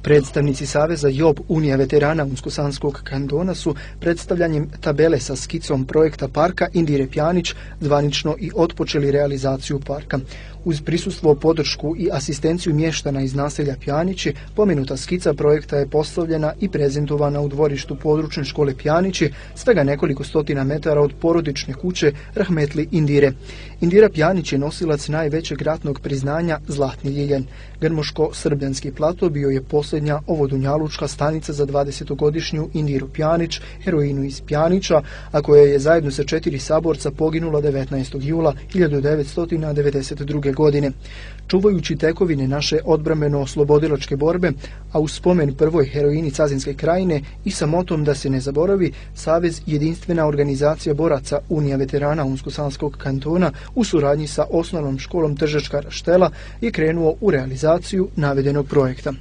Predstavnici Saveza JOB Unija veterana Unsko-Sanskog kantona su predstavljanjem tabele sa skicom projekta parka Indire Pjanić zvanično i otpočeli realizaciju parka. Uz prisustvo, podršku i asistenciju mještana iz naselja Pjanići, pomenuta skica projekta je postavljena i prezentovana u dvorištu područne škole Pjanići, svega nekoliko stotina metara od porodične kuće Rahmetli Indire. Indira Pjanić je nosilac najvećeg ratnog priznanja Zlatni ljiljen. Grmoško-srbljanski plato bio je posljednja ovodunjalučka stanica za 20-godišnju Indiru Pjanić, heroinu iz Pjanića, a koja je zajedno sa 4 saborca poginula 19. jula 1992. godine. Čuvajući tekovine naše odbrambeno-oslobodilačke borbe, a u spomen prvoj heroini Cazinske krajine i sa motom da se ne zaboravi, Savez Jedinstvena organizacija boraca Unija veterana Unsko-Sanskog kantona u suradnji sa osnovnom školom Tržačka Raštela je krenuo u realizaciju navedenog projekta.